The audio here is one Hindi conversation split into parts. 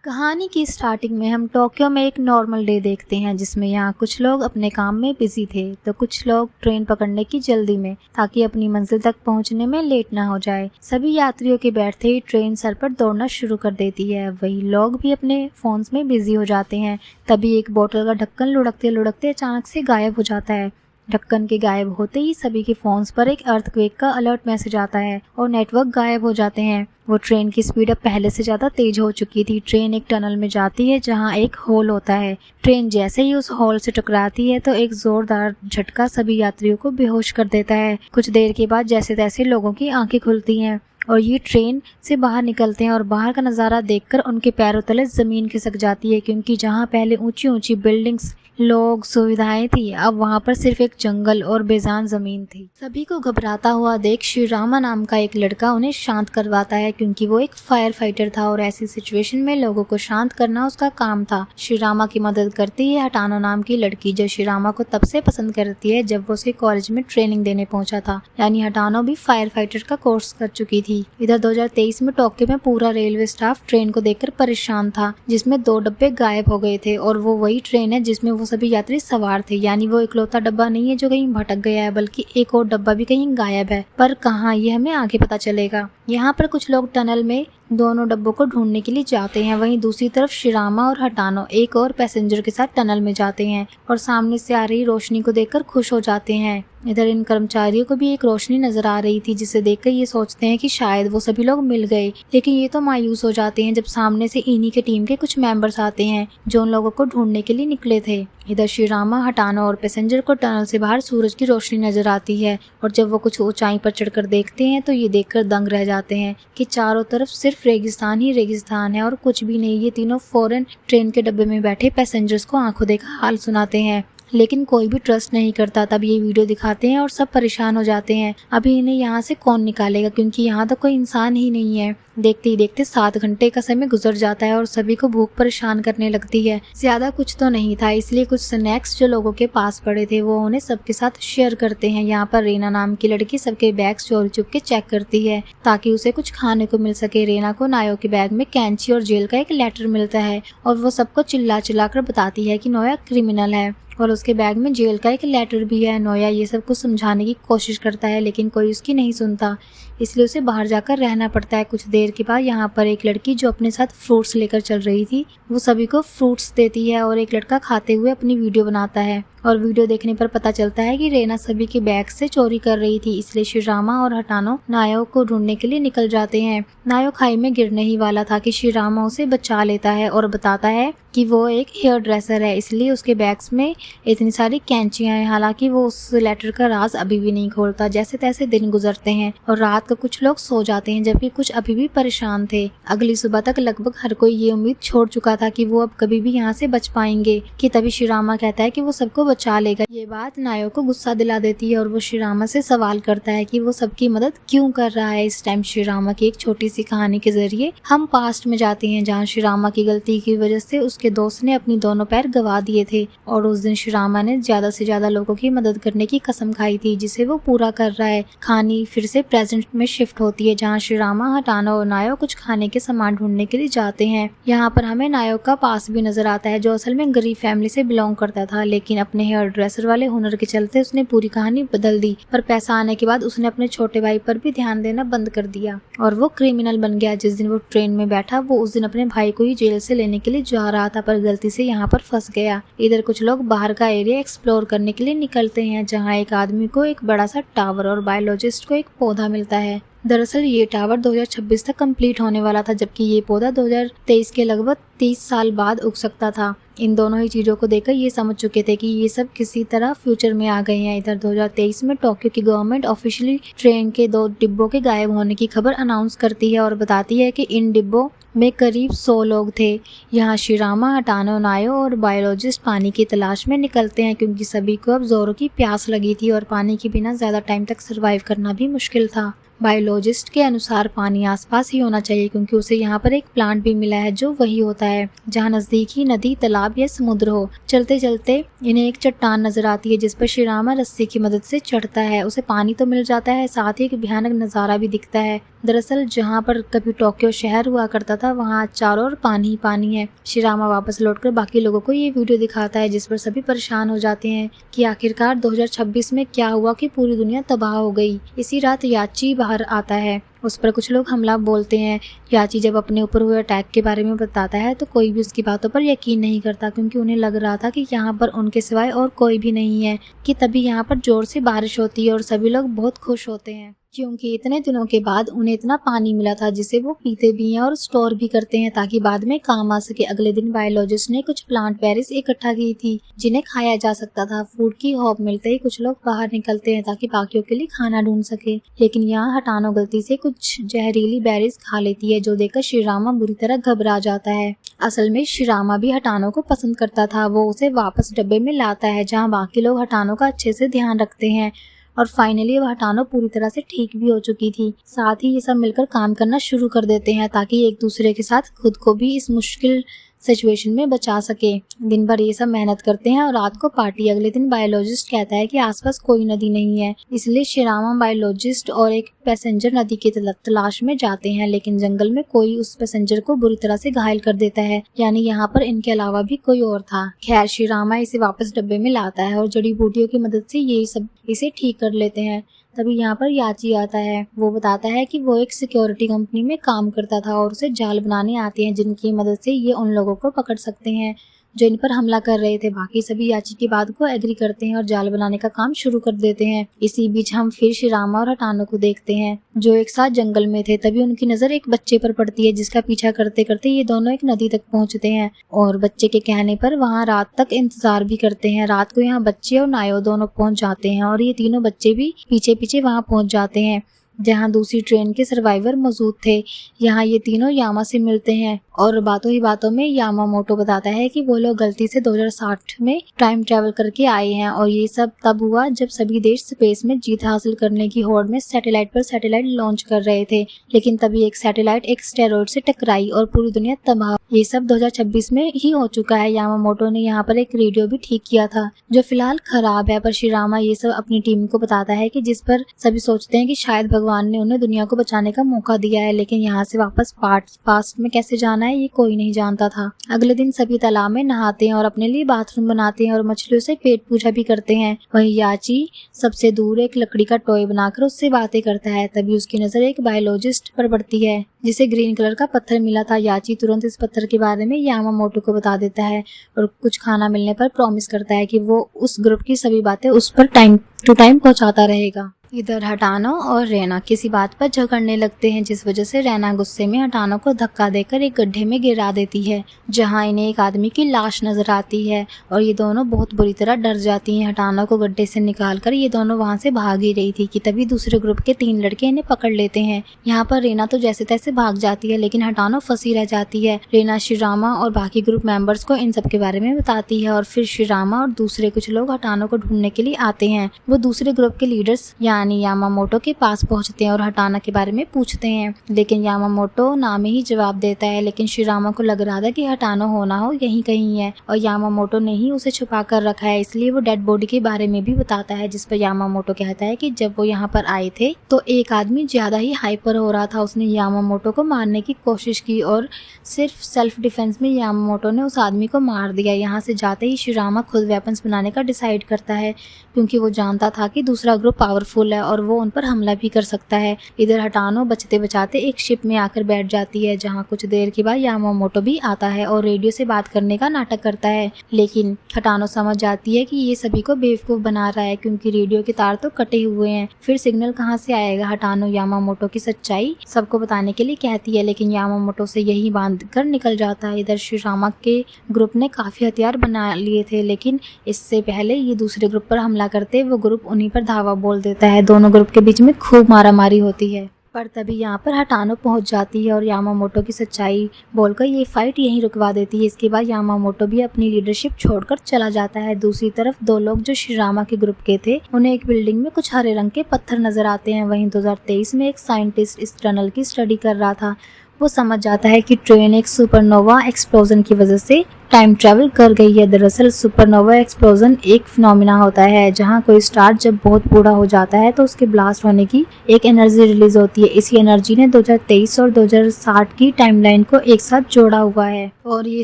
कहानी की स्टार्टिंग में हम टोक्यो में एक नॉर्मल डे देखते हैं, जिसमें यहाँ कुछ लोग अपने काम में बिजी थे तो कुछ लोग ट्रेन पकड़ने की जल्दी में, ताकि अपनी मंजिल तक पहुँचने में लेट ना हो जाए। सभी यात्रियों के बैठते ही ट्रेन सर पर दौड़ना शुरू कर देती है। वही लोग भी अपने फोन्स में बिजी हो जाते हैं। तभी एक बोतल का ढक्कन लुढ़कते लुढ़कते अचानक से गायब हो जाता है। ढक्कन के गायब होते ही सभी के फोन्स पर एक अर्थक्वेक का अलर्ट मैसेज आता है और नेटवर्क गायब हो जाते हैं। वो ट्रेन की स्पीड अब पहले से ज़्यादा तेज हो चुकी थी। ट्रेन एक टनल में जाती है जहां एक होल होता है। ट्रेन जैसे ही उस होल से टकराती है तो एक जोरदार झटका सभी यात्रियों को बेहोश कर देता है। कुछ देर के बाद जैसे तैसे लोगों की आंखें खुलती हैं और ये ट्रेन से बाहर निकलते हैं और बाहर का नज़ारा देखकर उनके पैरों तले ज़मीन खिसक जाती है, क्योंकि जहाँ पहले ऊंची ऊंची बिल्डिंग्स, लोग, सुविधाएं थी, अब वहाँ पर सिर्फ एक जंगल और बेजान ज़मीन थी। सभी को घबराता हुआ देख श्रीरामा नाम का एक लड़का उन्हें शांत करवाता है, क्योंकि वो एक फायर फाइटर था और ऐसी सिचुएशन में लोगों को शांत करना उसका काम था। श्रीरामा की मदद करती है हटानो नाम की लड़की, जो श्रीरामा को तब से पसंद करती है जब वो उसे कॉलेज में ट्रेनिंग देने पहुंचा था। यानी हटानो भी फायर फाइटर का कोर्स कर चुकी थी। इधर 2023 में टोक्यो में पूरा रेलवे स्टाफ ट्रेन को देखकर परेशान था, जिसमें 2 डब्बे गायब हो गए थे और वो वही ट्रेन है जिसमें वो सभी यात्री सवार थे। यानी वो इकलौता डब्बा नहीं है जो कहीं भटक गया है, बल्कि एक और डब्बा भी कहीं गायब है, पर कहाँ ये हमें आगे पता चलेगा। यहाँ पर कुछ लोग टनल में दोनों डब्बों को ढूंढने के लिए जाते हैं। वहीं दूसरी तरफ शिरामा और हटानो एक और पैसेंजर के साथ टनल में जाते हैं और सामने से आ रही रोशनी को देखकर खुश हो जाते हैं। इधर इन कर्मचारियों को भी एक रोशनी नजर आ रही थी, जिसे देखकर ये सोचते हैं कि शायद वो सभी लोग मिल गए, लेकिन ये तो मायूस हो जाते हैं जब सामने से इन्हीं के टीम के कुछ मेंबर्स आते हैं जो उन लोगों को ढूंढने के लिए निकले थे। इधर शिरामा, हटानो और पैसेंजर को टनल से बाहर सूरज की रोशनी नजर आती है और जब वो कुछ ऊंचाई पर चढ़कर देखते हैं तो ये देखकर दंग रह जाते हैं कि चारों तरफ सिर्फ रेगिस्तान ही रेगिस्तान है और कुछ भी नहीं। ये तीनों फौरन ट्रेन के डब्बे में बैठे पैसेंजर्स को आंखों देखा हाल सुनाते हैं, लेकिन कोई भी ट्रस्ट नहीं करता। तब ये वीडियो दिखाते हैं और सब परेशान हो जाते हैं। अभी इन्हें यहाँ से कौन निकालेगा, क्योंकि यहाँ तो कोई इंसान ही नहीं है। देखते ही देखते 7 घंटे का समय गुजर जाता है और सभी को भूख परेशान करने लगती है। ज्यादा कुछ तो नहीं था, इसलिए कुछ स्नैक्स जो लोगों के पास पड़े थे वो उन्हें सबके साथ शेयर करते हैं। यहाँ पर रेना नाम की लड़की सबके बैग्स चोरी चुप के चेक करती है ताकि उसे कुछ खाने को मिल सके। रेना को नायो के बैग में कैंची और जेल का एक लेटर मिलता है और वो सबको चिल्ला चिल्ला कर बताती है कि नोया क्रिमिनल है और उसके बैग में जेल का एक लेटर भी है। नोया ये सब कुछ समझाने की कोशिश करता है, लेकिन कोई उसकी नहीं सुनता, इसलिए उसे बाहर जाकर रहना पड़ता है। कुछ देर के बाद यहाँ पर एक लड़की जो अपने साथ फ्रूट्स लेकर चल रही थी वो सभी को फ्रूट्स देती है और एक लड़का खाते हुए अपनी वीडियो बनाता है और वीडियो देखने पर पता चलता है कि रेना सभी के बैग से चोरी कर रही थी। इसलिए शिरामा और हटानो नायो को ढूंढने के लिए निकल जाते हैं। नायो खाई में गिरने ही वाला था कि शिरामा उसे बचा लेता है और बताता है कि वो एक हेयर ड्रेसर है, इसलिए उसके बैग्स में इतनी सारी कैंचियां हैं। हालांकि वो उस लेटर का राज अभी भी नहीं खोलता। जैसे तैसे दिन गुजरते हैं और रात को कुछ लोग सो जाते हैं, जबकि कुछ अभी भी परेशान थे। अगली सुबह तक लगभग हर कोई ये उम्मीद छोड़ चुका था कि वो अब कभी भी यहाँ से बच पाएंगे, कि तभी शिरामा कहता है कि वो सबको बचा लेगा। ये बात नायो को गुस्सा दिला देती है और वो शिरामा से सवाल करता है कि वो सबकी मदद क्यों कर रहा है। इस टाइम शिरामा की एक छोटी सी कहानी के जरिए हम पास्ट में जाते हैं, जहाँ शिरामा की गलती की वजह से उसके दोस्त ने अपनी दोनों पैर गवा दिए थे और उस दिन शिरामा ने ज्यादा से ज्यादा लोगों की मदद करने की कसम खाई थी, जिसे वो पूरा कर रहा है। कहानी फिर से प्रेजेंट में शिफ्ट होती है, जहाँ शिरामा, हटानो और नायो कुछ खाने के सामान ढूंढने के लिए जाते हैं। यहाँ पर हमें नायो का पास भी नजर आता है, जो असल में गरीब फैमिली से बिलोंग करता था, लेकिन अपने हेयर ड्रेसर वाले हुनर के चलते उसने पूरी कहानी बदल दी। पर पैसा आने के बाद उसने अपने छोटे भाई पर भी ध्यान देना बंद कर दिया और वो क्रिमिनल बन गया। जिस दिन वो ट्रेन में बैठा वो उस दिन अपने भाई को ही जेल से लेने के लिए जा रहा था, पर गलती से यहाँ पर फंस गया। इधर कुछ लोग बाहर का एरिया एक्सप्लोर करने के लिए निकलते हैं, जहाँ एक आदमी को एक बड़ा सा टावर और बायोलॉजिस्ट को एक पौधा मिलता है। दरअसल ये टावर 2026 तक कंप्लीट होने वाला था, जबकि ये पौधा 2023 के लगभग 30 साल बाद उग सकता था। इन दोनों ही चीजों को देखकर ये समझ चुके थे कि ये सब किसी तरह फ्यूचर में आ गए हैं। इधर 2023 में टोक्यो की गवर्नमेंट ऑफिशियली ट्रेन के 2 डिब्बों के गायब होने की खबर अनाउंस करती है और बताती है कि इन डिब्बों में करीब 100 लोग थे। यहाँ शिरामा, हटानो, नायो और बायोलॉजिस्ट पानी की तलाश में निकलते हैं, क्योंकि सभी को अब जोरों की प्यास लगी थी और पानी के बिना ज्यादा टाइम तक सरवाइव करना भी मुश्किल था। बायोलॉजिस्ट के अनुसार पानी आसपास ही होना चाहिए, क्योंकि उसे यहाँ पर एक प्लांट भी मिला है जो वही होता है जहाँ नजदीकी नदी, तालाब या समुद्र हो। चलते चलते इन्हें एक चट्टान नजर आती है, जिस पर शिरामा रस्सी की मदद से चढ़ता है। उसे पानी तो मिल जाता है, साथ ही एक भयानक नजारा भी दिखता है। दरअसल जहाँ पर कभी टोक्यो शहर हुआ करता था वहाँ चारों ओर पानी ही पानी है। शिरामा वापस लौटकर बाकी लोगों को ये वीडियो दिखाता है, जिस पर सभी परेशान हो जाते हैं कि आखिरकार 2026 में क्या हुआ कि पूरी दुनिया तबाह हो गई। इसी रात याची बाहर आता है, उस पर कुछ लोग हमला बोलते हैं। याची जब अपने ऊपर हुए अटैक के बारे में बताता है तो कोई भी उसकी बातों पर यकीन नहीं करता, क्योंकि उन्हें लग रहा था कि यहाँ पर उनके सिवाय और कोई भी नहीं है। कि तभी यहाँ पर जोर से बारिश होती है और सभी लोग बहुत खुश होते हैं, क्योंकि इतने दिनों के बाद उन्हें इतना पानी मिला था जिसे वो पीते भी हैं और स्टोर भी करते हैं ताकि बाद में काम आ सके। अगले दिन बायोलॉजिस्ट ने कुछ प्लांट बेरीज इकट्ठा की थी जिन्हें खाया जा सकता था। फूड की हॉप मिलते ही कुछ लोग बाहर निकलते हैं ताकि बाकियों के लिए खाना ढूंढ सके, लेकिन यहाँ हटानो गलती से कुछ जहरीली बेरीज खा लेती है, जो देखकर शिरामा बुरी तरह घबरा जाता है। असल में शिरामा भी हटानो को पसंद करता था। वो उसे वापस डब्बे में लाता है जहाँ बाकी लोग हटानो का अच्छे से ध्यान रखते हैं और फाइनली वह हटानो पूरी तरह से ठीक भी हो चुकी थी। साथ ही ये सब मिलकर काम करना शुरू कर देते हैं ताकि एक दूसरे के साथ खुद को भी इस मुश्किल सिचुएशन में बचा सके। दिन भर ये सब मेहनत करते हैं और रात को पार्टी। अगले दिन बायोलॉजिस्ट कहता है कि आसपास कोई नदी नहीं है, इसलिए शिरामा, बायोलॉजिस्ट और एक पैसेंजर नदी की तलाश में जाते हैं, लेकिन जंगल में कोई उस पैसेंजर को बुरी तरह से घायल कर देता है, यानी यहाँ पर इनके अलावा भी कोई और था। खैर शिरामा इसे वापस डब्बे में लाता है और जड़ी बूटियों की मदद से ये सब इसे ठीक कर लेते हैं। तभी यहाँ पर याची आता है। वो बताता है कि वो एक सिक्योरिटी कंपनी में काम करता था और उसे जाल बनाने आते हैं जिनकी मदद से ये उन लोगों को पकड़ सकते हैं जो इन पर हमला कर रहे थे। बाकी सभी याची की बात को एग्री करते हैं और जाल बनाने का काम शुरू कर देते हैं। इसी बीच हम फिर शिरामा और हटानो को देखते हैं जो एक साथ जंगल में थे। तभी उनकी नजर एक बच्चे पर पड़ती है जिसका पीछा करते करते ये दोनों एक नदी तक पहुंचते हैं और बच्चे के कहने पर वहाँ रात तक इंतजार भी करते हैं। रात को यहाँ बच्चे और नायो दोनों पहुंच जाते हैं और ये तीनों बच्चे भी पीछे पीछे वहाँ पहुंच जाते हैं जहाँ दूसरी ट्रेन के सर्वाइवर मौजूद थे। यहाँ ये तीनों यामा से मिलते हैं और बातों ही बातों में यामामोटो बताता है कि वो लोग गलती से 2060 में टाइम ट्रैवल करके आए हैं और ये सब तब हुआ जब सभी देश स्पेस में जीत हासिल करने की होड़ में सैटेलाइट पर सैटेलाइट लॉन्च कर रहे थे, लेकिन तभी एक सैटेलाइट एक स्टेरॉइड से टकराई और पूरी दुनिया तबाह। ये सब 2026 में ही हो चुका है। यामामोटो ने यहाँ पर एक रेडियो भी ठीक किया था जो फिलहाल खराब है, पर शिरामा ये सब अपनी टीम को बताता है कि जिस पर सभी सोचते हैं कि शायद भगवान ने उन्हें दुनिया को बचाने का मौका दिया है, लेकिन यहाँ से वापस पास्ट में कैसे जाना है ये कोई नहीं जानता था। अगले दिन सभी तालाब में नहाते हैं और अपने लिए बाथरूम बनाते हैं और मछलियों से पेट पूजा भी करते हैं। वहीं याची सबसे दूर एक लकड़ी का टॉय बनाकर उससे बातें करता है। तभी उसकी नजर एक बायोलॉजिस्ट पर पड़ती है जिसे ग्रीन कलर का पत्थर मिला था। याची तुरंत इस पत्थर के बारे में यामामोटो को बता देता है और कुछ खाना मिलने पर प्रॉमिस करता है कि वो उस ग्रुप की सभी बातें उस पर टाइम टू टाइम पहुंचाता रहेगा। इधर हटानो और रैना किसी बात पर झगड़ने लगते हैं, जिस वजह से रैना गुस्से में हटानो को धक्का देकर एक गड्ढे में गिरा देती है जहां इन्हें एक आदमी की लाश नजर आती है और ये दोनों बहुत बुरी तरह डर जाती हैं। हटानो को गड्ढे से निकालकर ये दोनों वहां से भाग ही रही थी कि तभी दूसरे ग्रुप के 3 लड़के इन्हें पकड़ लेते हैं। यहाँ पर रैना तो जैसे तैसे भाग जाती है, लेकिन हटानो फंसी रह जाती है। रैना शिरामा और बाकी ग्रुप मेंबर्स को इन सब के बारे में बताती है और फिर शिरामा और दूसरे कुछ लोग हटानो को ढूंढने के लिए आते हैं। वो दूसरे ग्रुप के लीडर्स यानी यामामोटो के पास पहुंचते हैं और हटाना के बारे में पूछते हैं, लेकिन यामामोटो ना में ही जवाब देता है। लेकिन शिरामा को लग रहा था कि हटानो होना हो यहीं कहीं है और यामामोटो ने ही उसे छुपा कर रखा है, इसलिए वो डेड बॉडी के बारे में भी बताता है, जिस पर यामामोटो कहता है कि जब वो यहाँ पर आए थे तो एक आदमी ज्यादा ही हाइपर हो रहा था। उसने यामामोटो को मारने की कोशिश की और सिर्फ सेल्फ डिफेंस में यामामोटो ने उस आदमी को मार दिया। यहाँ से जाते ही शिरामा खुद वेपन्स बनाने का डिसाइड करता है, क्योंकि वो जानता था कि दूसरा ग्रुप पावरफुल है और वो उन पर हमला भी कर सकता है। इधर हटानो बचते बचाते एक शिप में आकर बैठ जाती है, जहाँ कुछ देर के बाद यामामोटो भी आता है और रेडियो से बात करने का नाटक करता है, लेकिन हटानो समझ जाती है कि ये सभी को बेवकूफ बना रहा है क्योंकि रेडियो के तार तो कटे हुए हैं, फिर सिग्नल कहाँ से आएगा। हटानो यामामोटो की सच्चाई सबको बताने के लिए कहती है, लेकिन यामामोटो से यही बांध कर निकल जाता है। इधर शिरामा के ग्रुप ने काफी हथियार बना लिए थे, लेकिन इससे पहले ये दूसरे ग्रुप पर हमला करते वो ग्रुप उन्हीं पर धावा बोल देता है। दोनों ग्रुप के बीच में खूब मारामारी होती है, पर तभी यहाँ पर हटानो पहुंच जाती है और यामामोटो की सच्चाई बोलकर ये फाइट यहीं रुकवा देती है। इसके बाद यामामोटो भी अपनी लीडरशिप छोड़कर चला जाता है। दूसरी तरफ 2 लोग जो शिरामा के ग्रुप के थे उन्हें एक बिल्डिंग में कुछ हरे रंग के पत्थर नजर आते हैं। वहीं 2023 में एक साइंटिस्ट इस टनल की स्टडी कर रहा था। वो समझ जाता है कि ट्रेन एक सुपरनोवा एक्सप्लोजन की वजह से टाइम ट्रैवल कर गई है। दरअसल सुपरनोवा एक्सप्लोजन एक फिनोमिना होता है जहां कोई स्टार जब बहुत बूढ़ा हो जाता है तो उसके ब्लास्ट होने की एक एनर्जी रिलीज होती है। इसी एनर्जी ने 2023 और 2060 की टाइमलाइन को एक साथ जोड़ा हुआ है और ये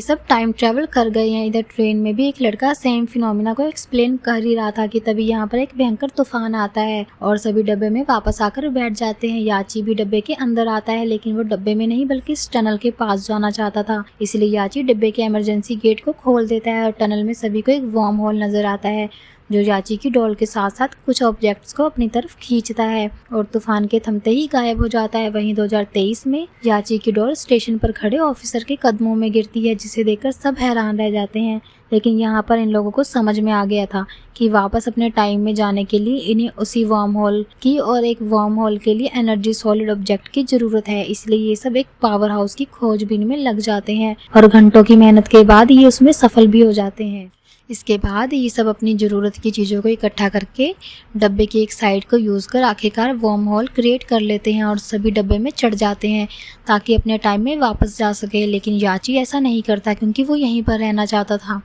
सब टाइम ट्रैवल कर गए हैं। इधर ट्रेन में भी एक लड़का सेम फिनोमिना को एक्सप्लेन कर ही रहा था कि तभी यहाँ पर एक भयंकर तूफान आता है और सभी डब्बे में वापस आकर बैठ जाते हैं। याची भी डब्बे के अंदर आता है, लेकिन वो डब्बे में नहीं बल्कि इस टनल के पास जाना चाहता था, इसलिए याची डब्बे के इमरजेंसी गेट को खोल देता है और टनल में सभी को एक वार्म होल नजर आता है जो याची की डॉल के साथ साथ कुछ ऑब्जेक्ट्स को अपनी तरफ खींचता है और तूफान के थमते ही गायब हो जाता है। वहीं 2023 में याची की डॉल स्टेशन पर खड़े ऑफिसर के कदमों में गिरती है, जिसे देखकर सब हैरान रह जाते हैं। लेकिन यहाँ पर इन लोगों को समझ में आ गया था कि वापस अपने टाइम में जाने के लिए इन्हें उसी वार्म होल की और एक वार्म होल के लिए एनर्जी सॉलिड ऑब्जेक्ट की जरूरत है, इसलिए ये सब एक पावर हाउस की खोजबीन में लग जाते हैं और घंटों की मेहनत के बाद ये उसमें सफल भी हो जाते हैं। इसके बाद ये सब अपनी ज़रूरत की चीज़ों को इकट्ठा करके डब्बे की एक साइड को यूज़ कर आखिरकार वार्म होल क्रिएट कर लेते हैं और सभी डब्बे में चढ़ जाते हैं ताकि अपने टाइम में वापस जा सके। लेकिन याची ऐसा नहीं करता क्योंकि वो यहीं पर रहना चाहता था,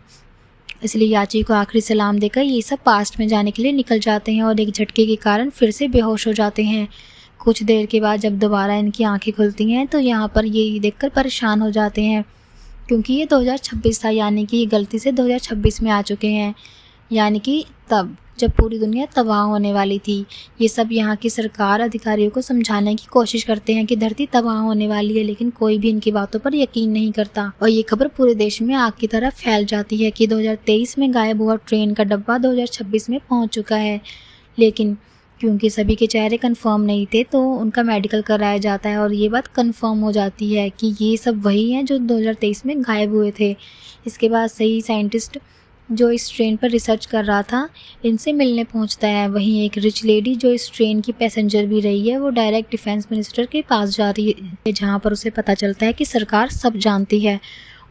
इसलिए याची को आखिरी सलाम देकर ये सब पास्ट में जाने के लिए निकल जाते हैं और एक झटके के कारण फिर से बेहोश हो जाते हैं। कुछ देर के बाद जब दोबारा इनकी आँखें खुलती हैं तो यहाँ पर ये देखकर परेशान हो जाते हैं क्योंकि ये 2026 था, यानी कि ये गलती से 2026 में आ चुके हैं, यानी कि तब जब पूरी दुनिया तबाह होने वाली थी। ये सब यहाँ की सरकार अधिकारियों को समझाने की कोशिश करते हैं कि धरती तबाह होने वाली है, लेकिन कोई भी इनकी बातों पर यकीन नहीं करता और ये खबर पूरे देश में आग की तरह फैल जाती है कि 2023 में गायब हुआ ट्रेन का डब्बा 2026 में पहुँच चुका है। लेकिन क्योंकि सभी के चेहरे कंफर्म नहीं थे तो उनका मेडिकल कराया जाता है और ये बात कंफर्म हो जाती है कि ये सब वही हैं जो 2023 में गायब हुए थे। इसके बाद सही साइंटिस्ट जो इस ट्रेन पर रिसर्च कर रहा था इनसे मिलने पहुंचता है। वहीं एक रिच लेडी जो इस ट्रेन की पैसेंजर भी रही है वो डायरेक्ट डिफेंस मिनिस्टर के पास जा रही है, जहाँ पर उसे पता चलता है कि सरकार सब जानती है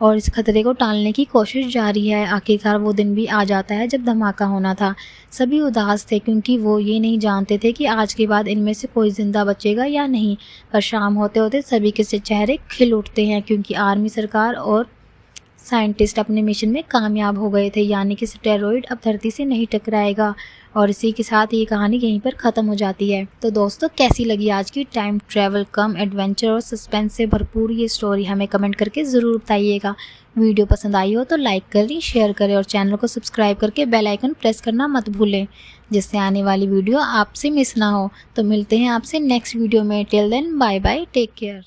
और इस खतरे को टालने की कोशिश जारी है। आखिरकार वो दिन भी आ जाता है जब धमाका होना था। सभी उदास थे क्योंकि वो ये नहीं जानते थे कि आज के बाद इनमें से कोई जिंदा बचेगा या नहीं, पर शाम होते होते सभी के चेहरे खिल उठते हैं क्योंकि आर्मी, सरकार और साइंटिस्ट अपने मिशन में कामयाब हो गए थे, यानी कि स्टेरॉइड अब धरती से नहीं टकराएगा। और इसी के साथ ये कहानी यहीं पर ख़त्म हो जाती है। तो दोस्तों, कैसी लगी आज की टाइम ट्रैवल कम एडवेंचर और सस्पेंस से भरपूर ये स्टोरी, हमें कमेंट करके ज़रूर बताइएगा। वीडियो पसंद आई हो तो लाइक करें, शेयर करें और चैनल को सब्सक्राइब करके बेल आइकन प्रेस करना मत भूलें, जिससे आने वाली वीडियो आपसे मिस ना हो। तो मिलते हैं आपसे नेक्स्ट वीडियो में। Till then bye bye, take care.